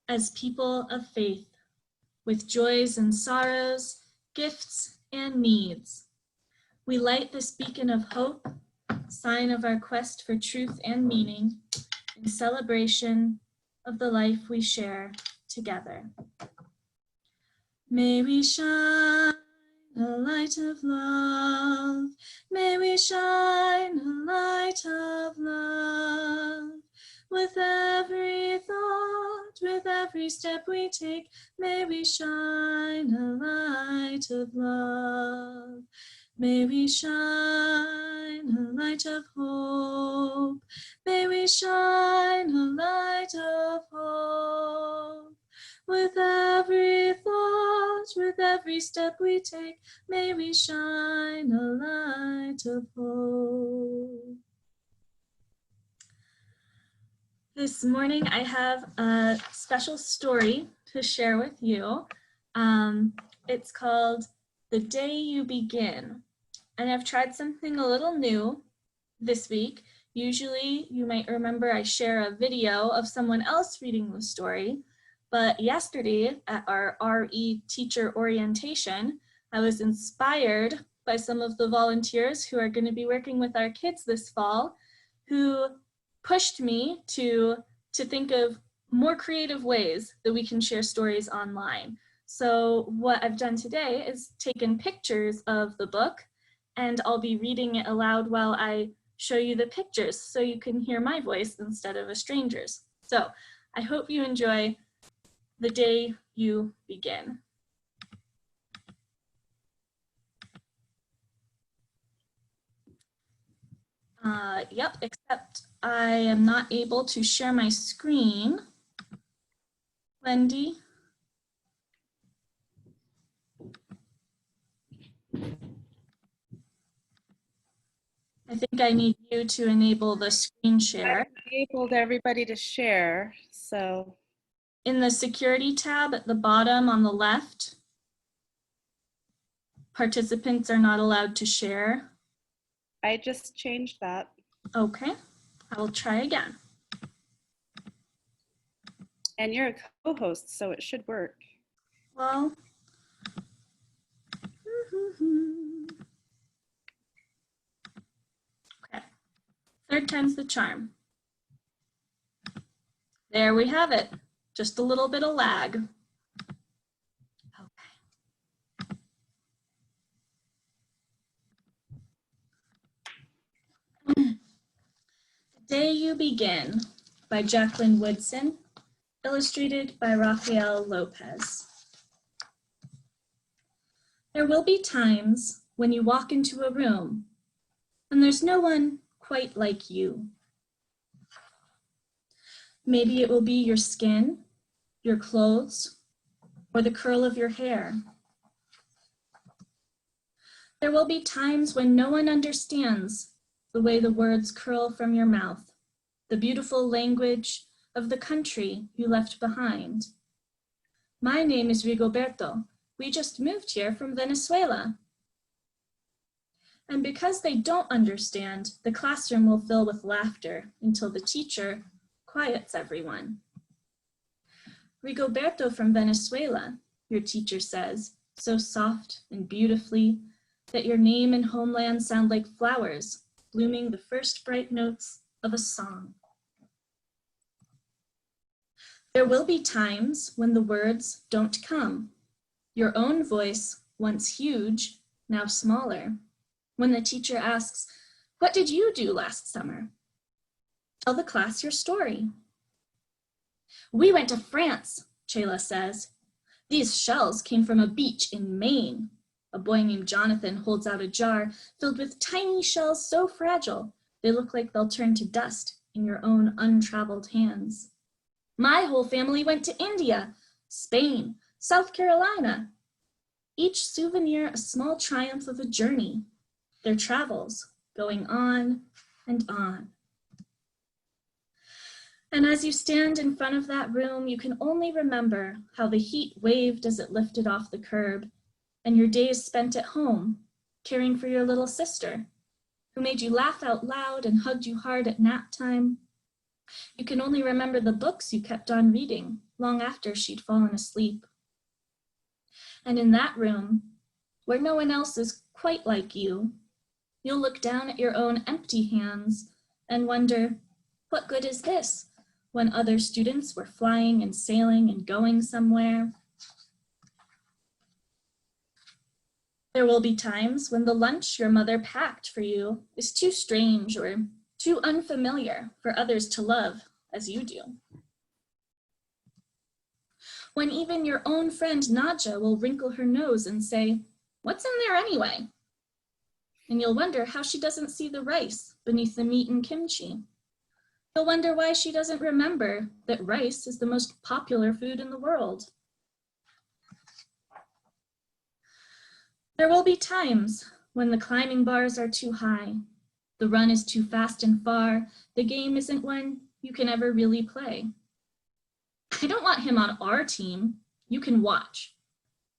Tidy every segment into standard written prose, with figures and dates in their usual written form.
as people of faith, with joys and sorrows, gifts and needs. We light this beacon of hope, sign of our quest for truth and meaning, in celebration of the life we share together. May we shine a light of love. May we shine a light of love. With every thought, with every step we take, may we shine a light of love. May we shine a light of hope. May we shine a light of hope. With every thought, with every step we take, may we shine a light of hope. This morning I have a special story to share with you. It's called The Day You Begin. And I've tried something a little new this week. Usually you might remember I share a video of someone else reading the story, but yesterday at our RE teacher orientation, I was inspired by some of the volunteers who are going to be working with our kids this fall, who pushed me to think of more creative ways that we can share stories online. So what I've done today is taken pictures of the book, and I'll be reading it aloud while I show you the pictures so you can hear my voice instead of a stranger's. So I hope you enjoy The Day You Begin. Yep, except I am not able to share my screen. Wendy? I think I need you to enable the screen share. I enabled everybody to share, so. In the security tab at the bottom on the left, participants are not allowed to share. I just changed that. Okay, I will try again. And you're a co-host, so it should work. Well, okay, third time's the charm. There we have it, just a little bit of lag. The Day You Begin by Jacqueline Woodson, illustrated by Rafael Lopez. There will be times when you walk into a room and there's no one quite like you. Maybe it will be your skin, your clothes, or the curl of your hair. There will be times when no one understands the way the words curl from your mouth, the beautiful language of the country you left behind. My name is Rigoberto. We just moved here from Venezuela. And because they don't understand, the classroom will fill with laughter until the teacher quiets everyone. Rigoberto from Venezuela, your teacher says, so soft and beautifully that your name and homeland sound like flowers blooming the first bright notes of a song. There will be times when the words don't come. Your own voice, once huge, now smaller. When the teacher asks, "What did you do last summer?" Tell the class your story. We went to France, Chayla says. These shells came from a beach in Maine. A boy named Jonathan holds out a jar filled with tiny shells so fragile, they look like they'll turn to dust in your own untraveled hands. My whole family went to India, Spain, South Carolina. Each souvenir a small triumph of a journey, their travels going on and on. And as you stand in front of that room, you can only remember how the heat waved as it lifted off the curb, and your days spent at home, caring for your little sister, who made you laugh out loud and hugged you hard at nap time. You can only remember the books you kept on reading, long after she'd fallen asleep. And in that room, where no one else is quite like you, you'll look down at your own empty hands and wonder, what good is this when other students were flying and sailing and going somewhere? There will be times when the lunch your mother packed for you is too strange or too unfamiliar for others to love as you do. When even your own friend Nadja will wrinkle her nose and say, "What's in there anyway?" And you'll wonder how she doesn't see the rice beneath the meat and kimchi. You'll wonder why she doesn't remember that rice is the most popular food in the world. There will be times when the climbing bars are too high, the run is too fast and far, the game isn't one you can ever really play. I don't want him on our team. You can watch.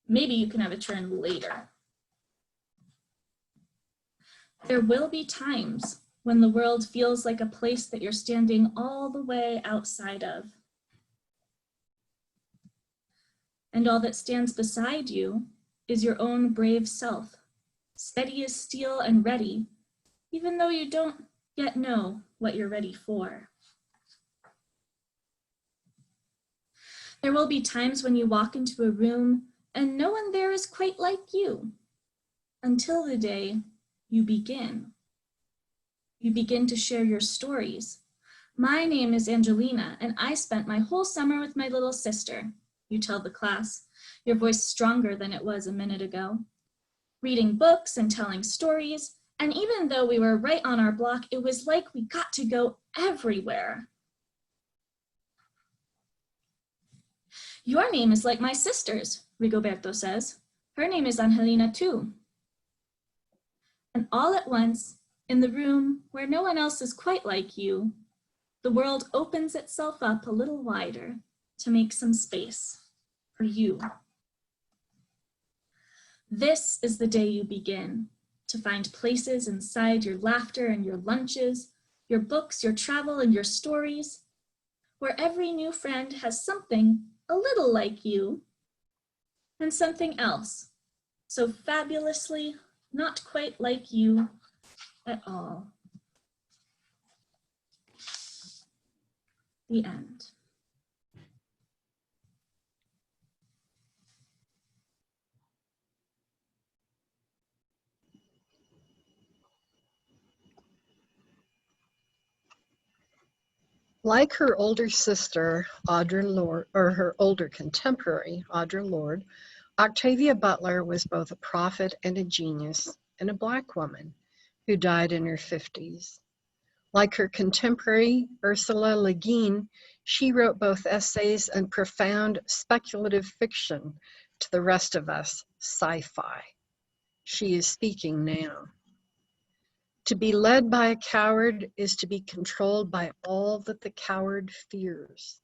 Maybe you can have a turn later. There will be times when the world feels like a place that you're standing all the way outside of. And all that stands beside you is your own brave self, steady as steel and ready, even though you don't yet know what you're ready for. There will be times when you walk into a room and no one there is quite like you, until the day you begin. You begin to share your stories. My name is Angelina, and I spent my whole summer with my little sister, you tell the class, your voice stronger than it was a minute ago. Reading books and telling stories, and even though we were right on our block, it was like we got to go everywhere. Your name is like my sister's, Rigoberto says. Her name is Angelina too. And all at once, in the room where no one else is quite like you, the world opens itself up a little wider to make some space for you. This is the day you begin to find places inside your laughter and your lunches, your books, your travel, and your stories, where every new friend has something a little like you and something else so fabulously not quite like you at all. The end. Like her older sister, Audre Lorde, or her older contemporary, Audre Lorde, Octavia Butler was both a prophet and a genius, and a Black woman who died in her 50s. Like her contemporary, Ursula Le Guin, she wrote both essays and profound speculative fiction to the rest of us, sci-fi. She is speaking now. To be led by a coward is to be controlled by all that the coward fears.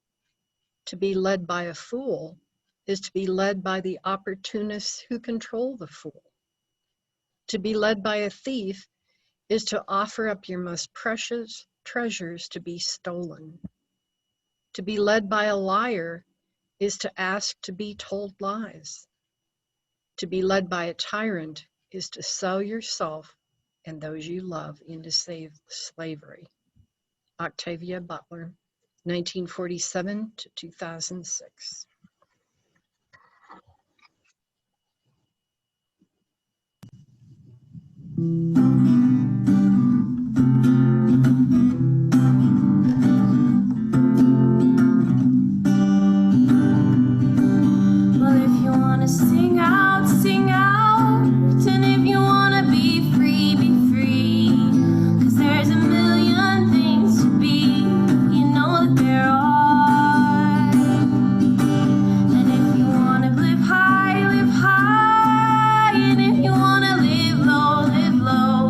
To be led by a fool is to be led by the opportunists who control the fool. To be led by a thief is to offer up your most precious treasures to be stolen. To be led by a liar is to ask to be told lies. To be led by a tyrant is to sell yourself and those you love into slavery. Octavia Butler, 1947 to 2006. Well, if you wanna sing out, sing out. And if you wanna be free, be free. 'Cause there's a million things to be, you know that there are. And if you wanna live high, live high. And if you wanna live low, live low.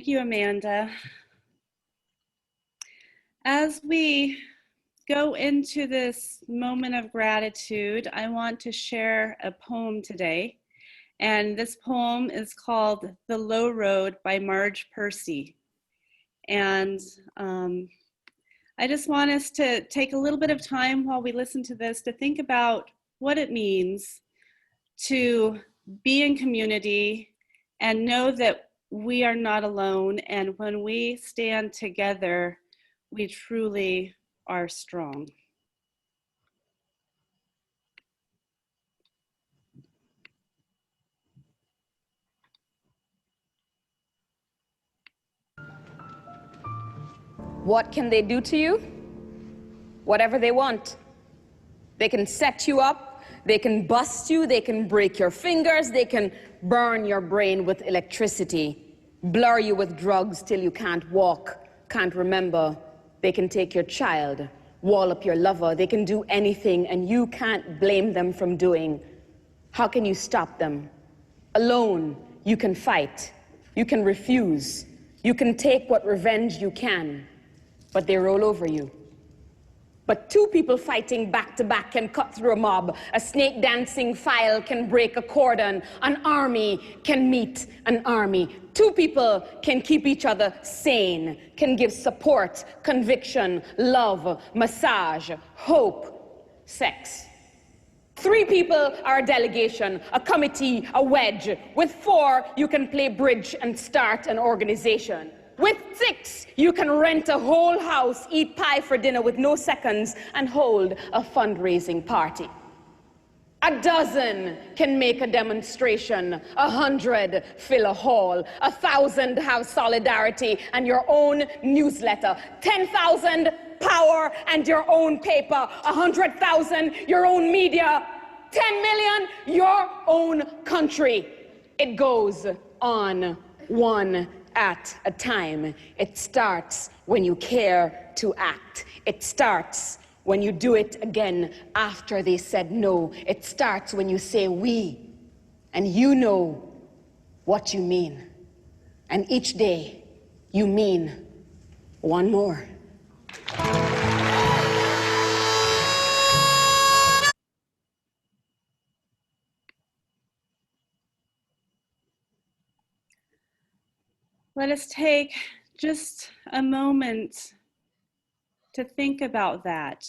Thank you, Amanda. As we go into this moment of gratitude, I want to share a poem today. And this poem is called The Low Road by Marge Percy. And I just want us to take a little bit of time while we listen to this to think about what it means to be in community and know that we are not alone. And when we stand together, we truly are strong. What can they do to you? Whatever they want. They can set you up, they can bust you, they can break your fingers, they can burn your brain with electricity, blur you with drugs till you can't walk, can't remember. They can take your child, wall up your lover. They can do anything and you can't blame them from doing. How can you stop them? Alone, you can fight, you can refuse, you can take what revenge you can, but they roll over you. But two people fighting back to back can cut through a mob. A snake dancing file can break a cordon. An army can meet an army. Two people can keep each other sane, can give support, conviction, love, massage, hope, sex. Three people are a delegation, a committee, a wedge. With four, you can play bridge and start an organization. With six, you can rent a whole house, eat pie for dinner with no seconds, and hold a fundraising party. A dozen can make a demonstration, 100 fill a hall, 1,000 have solidarity and your own newsletter, 10,000 power and your own paper, 100,000 your own media, 10 million your own country. It goes on, one at a time. It starts when you care to act. It starts when you do it again after they said no. It starts when you say we, and you know what you mean. And each day you mean one more. Let us take just a moment to think about that,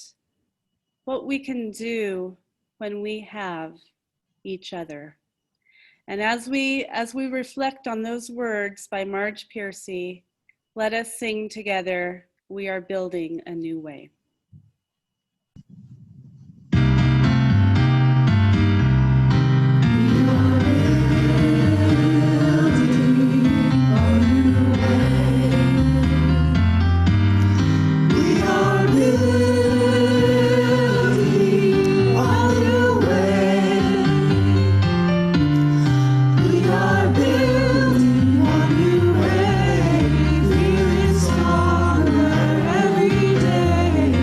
what we can do when we have each other. And as we reflect on those words by Marge Percy, let us sing together, "We are building a new way." Every day.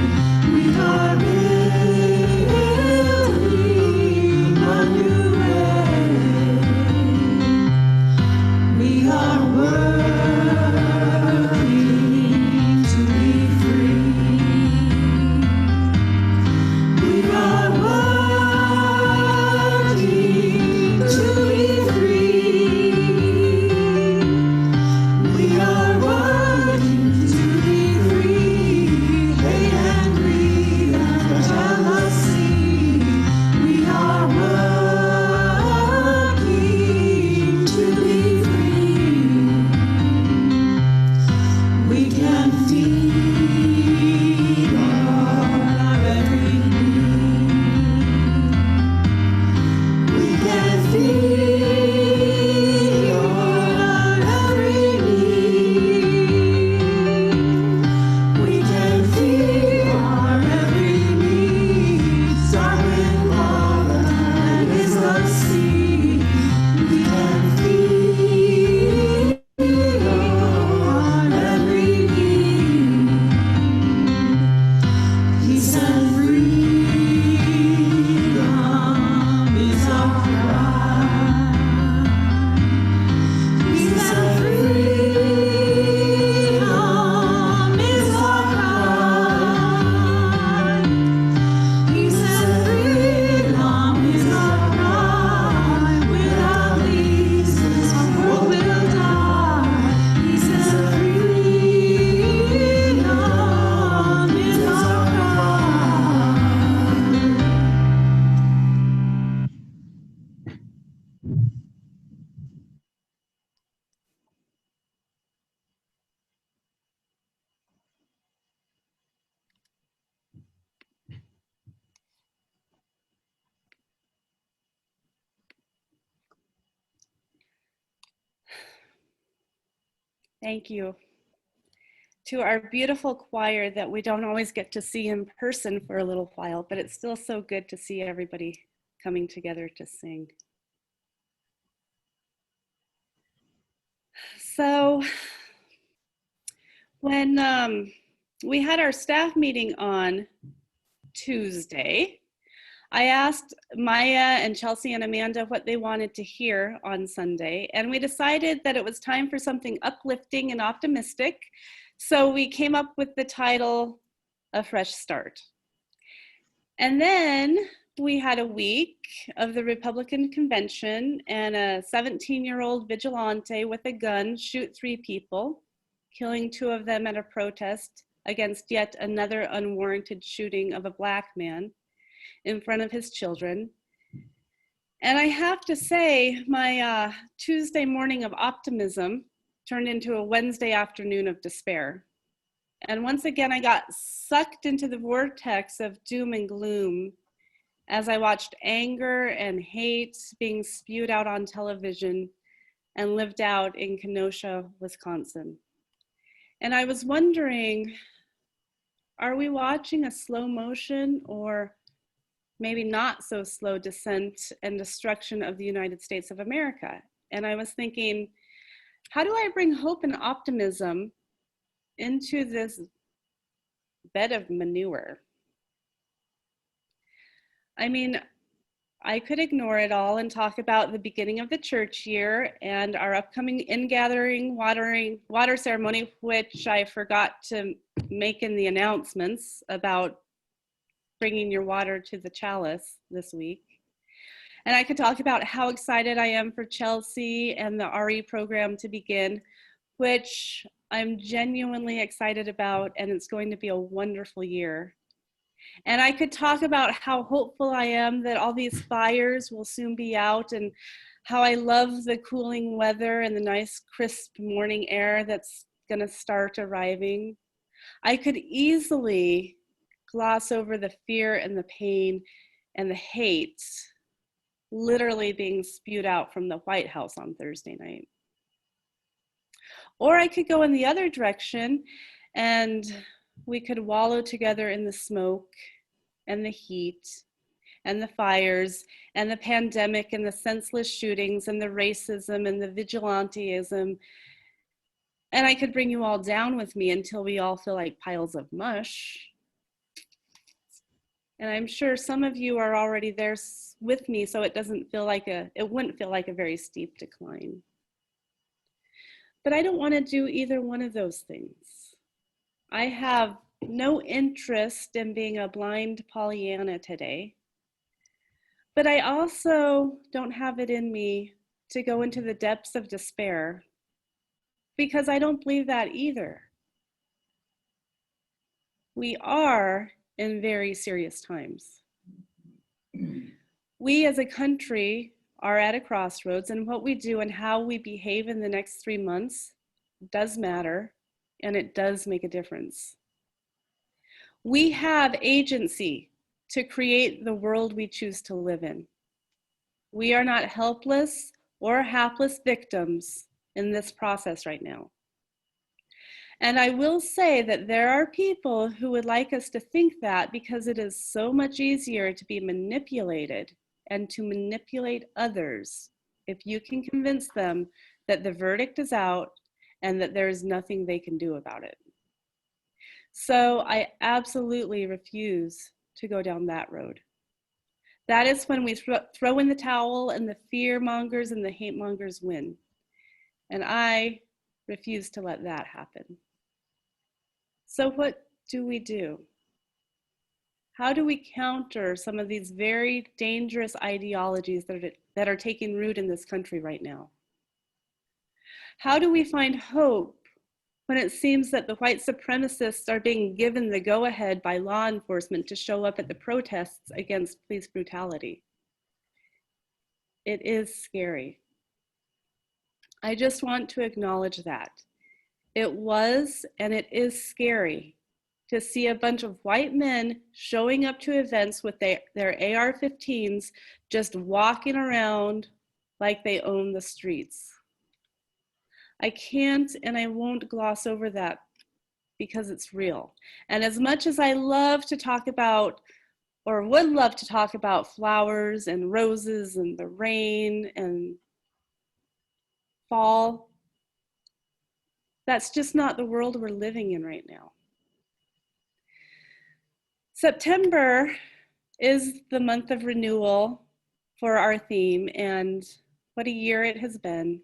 Thank you. To our beautiful choir that we don't always get to see in person for a little while, but it's still so good to see everybody coming together to sing. So when we had our staff meeting on Tuesday, I asked Maya and Chelsea and Amanda what they wanted to hear on Sunday, and we decided that it was time for something uplifting and optimistic. So we came up with the title, A Fresh Start. And then we had a week of the Republican convention and a 17-year-old vigilante with a gun shoot 3 people, killing 2 of them at a protest against yet another unwarranted shooting of a Black man in front of his children. And I have to say, my Tuesday morning of optimism turned into a Wednesday afternoon of despair. And once again, I got sucked into the vortex of doom and gloom as I watched anger and hate being spewed out on television and lived out in Kenosha, Wisconsin. And I was wondering, are we watching a slow motion or maybe not so slow descent and destruction of the United States of America? And I was thinking, how do I bring hope and optimism into this bed of manure? I mean, I could ignore it all and talk about the beginning of the church year and our upcoming in-gathering water ceremony, which I forgot to make in the announcements about bringing your water to the chalice this week. And I could talk about how excited I am for Chelsea and the RE program to begin, which I'm genuinely excited about, and it's going to be a wonderful year. And I could talk about how hopeful I am that all these fires will soon be out, and how I love the cooling weather and the nice crisp morning air that's gonna start arriving. I could easily gloss over the fear and the pain and the hate literally being spewed out from the White House on Thursday night. Or I could go in the other direction and we could wallow together in the smoke and the heat and the fires and the pandemic and the senseless shootings and the racism and the vigilanteism. And I could bring you all down with me until we all feel like piles of mush. And I'm sure some of you are already there with me, so it wouldn't feel like a very steep decline. But I don't want to do either one of those things. I have no interest in being a blind Pollyanna today, but I also don't have it in me to go into the depths of despair, because I don't believe that either. We are in very serious times. We as a country are at a crossroads, and what we do and how we behave in the next 3 months does matter, and it does make a difference. We have agency to create the world we choose to live in. We are not helpless or hapless victims in this process right now. And I will say that there are people who would like us to think that, because it is so much easier to be manipulated and to manipulate others if you can convince them that the verdict is out and that there is nothing they can do about it. So I absolutely refuse to go down that road. That is when we throw in the towel and the fear mongers and the hate mongers win. And I refuse to let that happen. So what do we do? How do we counter some of these very dangerous ideologies that are taking root in this country right now? How do we find hope when it seems that the white supremacists are being given the go-ahead by law enforcement to show up at the protests against police brutality? It is scary. I just want to acknowledge that. It was and it is scary to see a bunch of white men showing up to events with their AR-15s, just walking around like they own the streets. I can't and I won't gloss over that because it's real. And as much as I love to talk about, or would love to talk about flowers and roses and the rain and fall, that's just not the world we're living in right now. September is the month of renewal for our theme, and what a year it has been.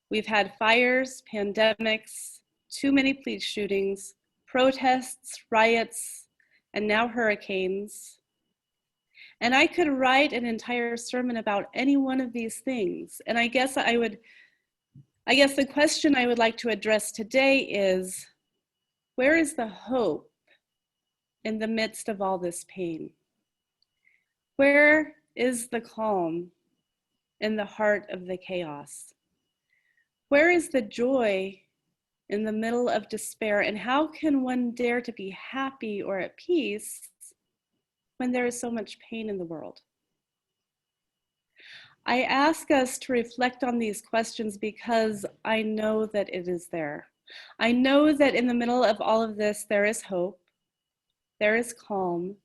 We've had fires, pandemics, too many police shootings, protests, riots, and now hurricanes. And I could write an entire sermon about any one of these things. And I guess the question I would like to address today is, where is the hope in the midst of all this pain? Where is the calm in the heart of the chaos? Where is the joy in the middle of despair? And how can one dare to be happy or at peace when there is so much pain in the world? I ask us to reflect on these questions because I know that it is there. I know that in the middle of all of this, there is hope, there is calm,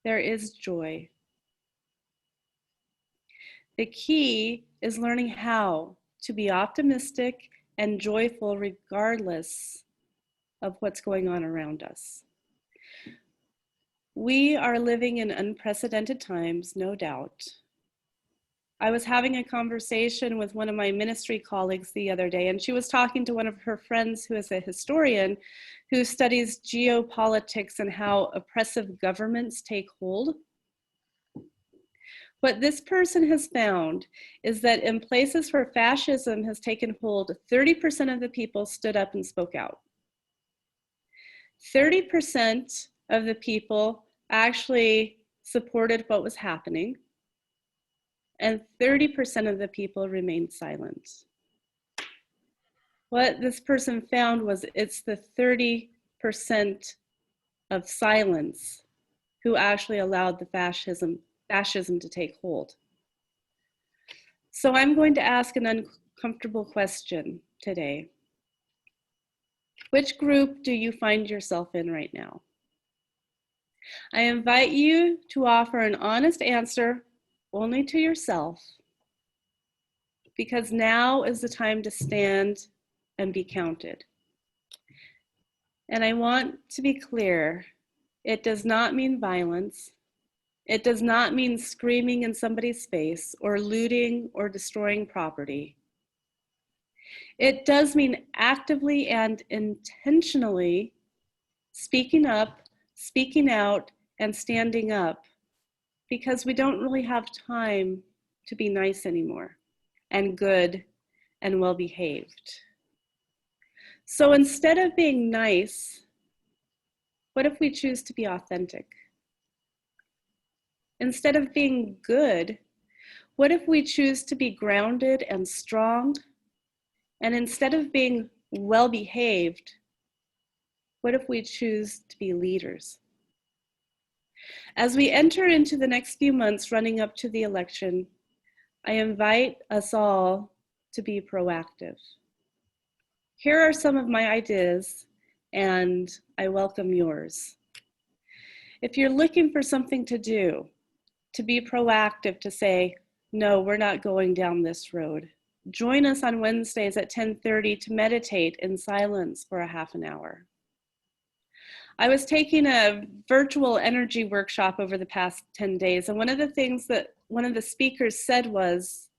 there is joy. The key is learning how to be optimistic and joyful regardless of what's going on around us. We are living in unprecedented times, no doubt. I was having a conversation with one of my ministry colleagues the other day, and she was talking to one of her friends who is a historian who studies geopolitics and how oppressive governments take hold. What this person has found is that in places where fascism has taken hold, 30% of the people stood up and spoke out. 30% of the people actually supported what was happening, and 30% of the people remained silent. What this person found was it's the 30% of silence who actually allowed the fascism to take hold. So I'm going to ask an uncomfortable question today. Which group do you find yourself in right now? I invite you to offer an honest answer only to yourself, because now is the time to stand and be counted. And I want to be clear, it does not mean violence. It does not mean screaming in somebody's face or looting or destroying property. It does mean actively and intentionally speaking up, speaking out, and standing up, because we don't really have time to be nice anymore and good and well-behaved. So instead of being nice, what if we choose to be authentic? Instead of being good, what if we choose to be grounded and strong? And instead of being well-behaved, what if we choose to be leaders? As we enter into the next few months running up to the election, I invite us all to be proactive. Here are some of my ideas, and I welcome yours. If you're looking for something to do, to be proactive, to say, no, we're not going down this road, join us on Wednesdays at 10:30 to meditate in silence for a half an hour. I was taking a virtual energy workshop over the past 10 days, and one of the things that one of the speakers said was,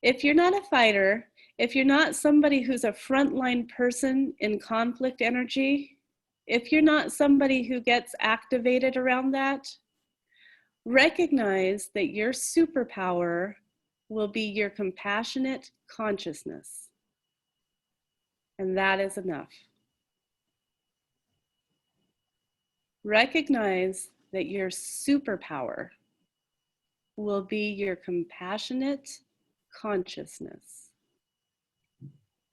if you're not a fighter, if you're not somebody who's a frontline person in conflict energy, if you're not somebody who gets activated around that, recognize that your superpower will be your compassionate consciousness. And that is enough. Recognize that your superpower will be your compassionate consciousness.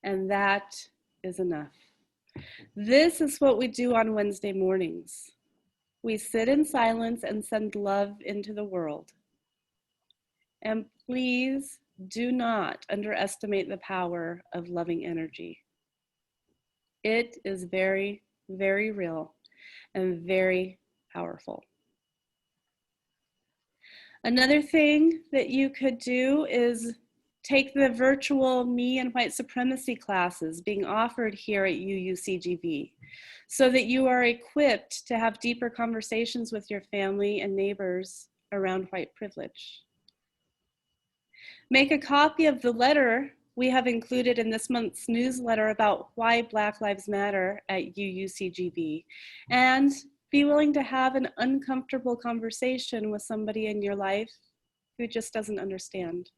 And that is enough. This is what we do on Wednesday mornings. We sit in silence and send love into the world. And please do not underestimate the power of loving energy. It is very, very real and very powerful. Another thing that you could do is take the virtual Me and White Supremacy classes being offered here at UUCGV so that you are equipped to have deeper conversations with your family and neighbors around white privilege. Make a copy of the letter we have included in this month's newsletter about why Black Lives Matter at UUCGV, and be willing to have an uncomfortable conversation with somebody in your life who just doesn't understand.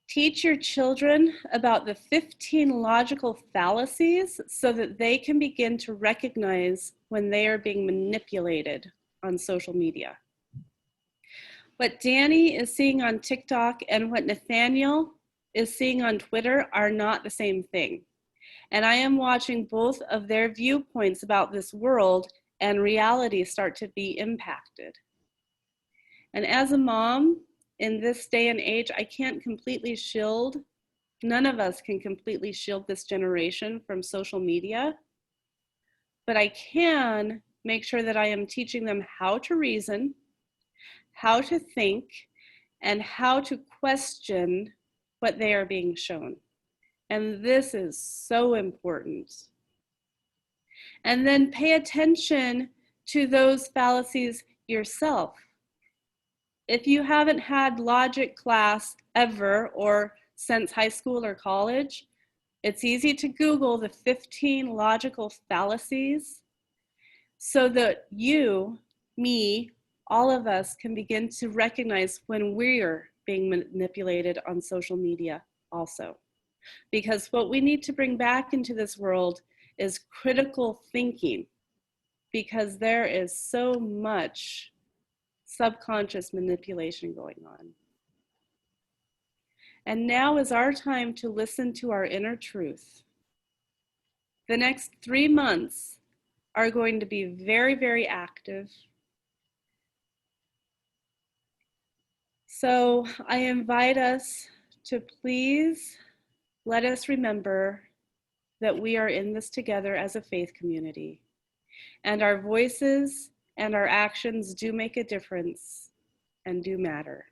Teach your children about the 15 logical fallacies so that they can begin to recognize when they are being manipulated on social media. What Danny is seeing on TikTok and what Nathaniel is seeing on Twitter are not the same thing. And I am watching both of their viewpoints about this world and reality start to be impacted. And as a mom, in this day and age, I can't completely shield, none of us can completely shield this generation from social media, but I can make sure that I am teaching them how to reason, how to think, and how to question what they are being shown. And this is so important. And then pay attention to those fallacies yourself. If you haven't had logic class ever or since high school or college, it's easy to Google the 15 logical fallacies so that you, me, all of us can begin to recognize when we're being manipulated on social media also. Because what we need to bring back into this world is critical thinking, because there is so much subconscious manipulation going on. And now is our time to listen to our inner truth. The next 3 months are going to be very, very active. So I invite us to please let us remember that we are in this together as a faith community, and our voices and our actions do make a difference and do matter.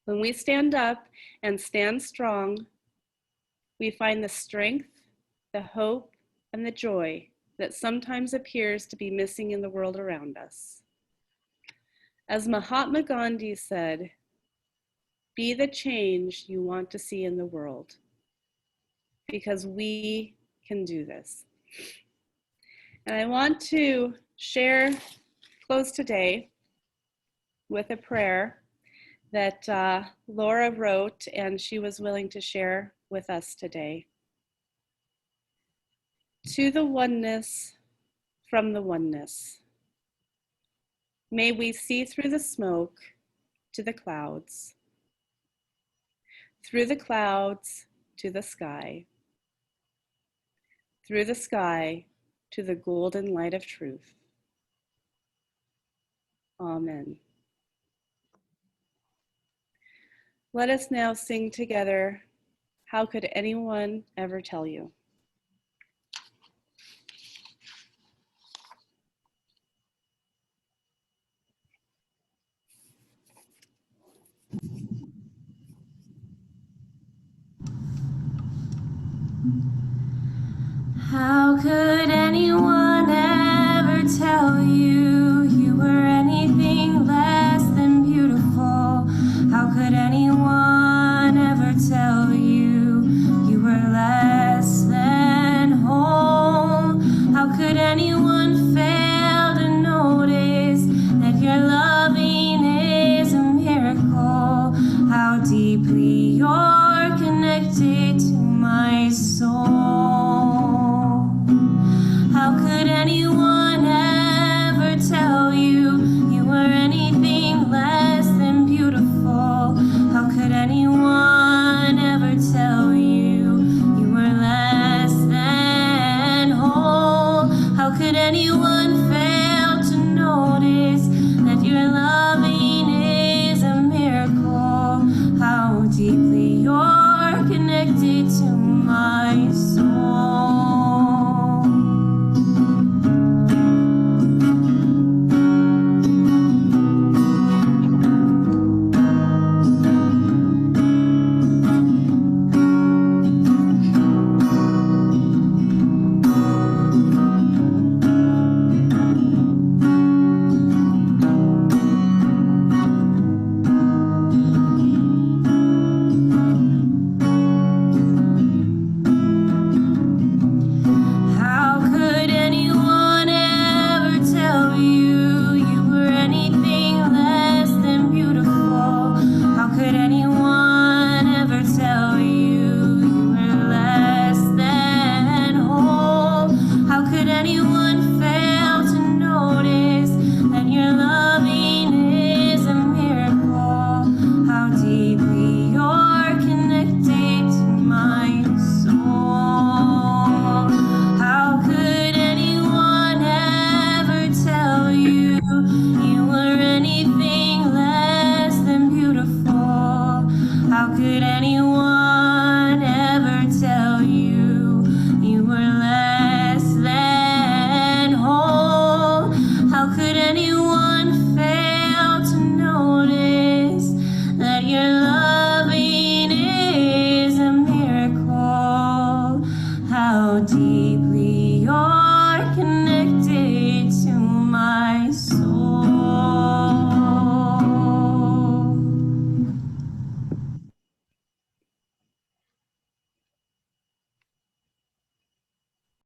When we stand up and stand strong, we find the strength, the hope, and the joy that sometimes appears to be missing in the world around us. As Mahatma Gandhi said, be the change you want to see in the world, because we can do this. And I want to close today with a prayer that Laura wrote, and she was willing to share with us today. To the oneness from the oneness, may we see through the smoke to the clouds, through the clouds to the sky, through the sky to the golden light of truth. Amen. Let us now sing together, How Could Anyone Ever Tell You? How could anyone ever tell you you were anything less than beautiful? How could anyone ever tell you you were less than whole? How could anyone fail to notice that your loving is a miracle? How deeply you're connected to my soul. How could anyone ever tell you you were anything less than beautiful? How could anyone ever tell you you were less than whole? How could anyone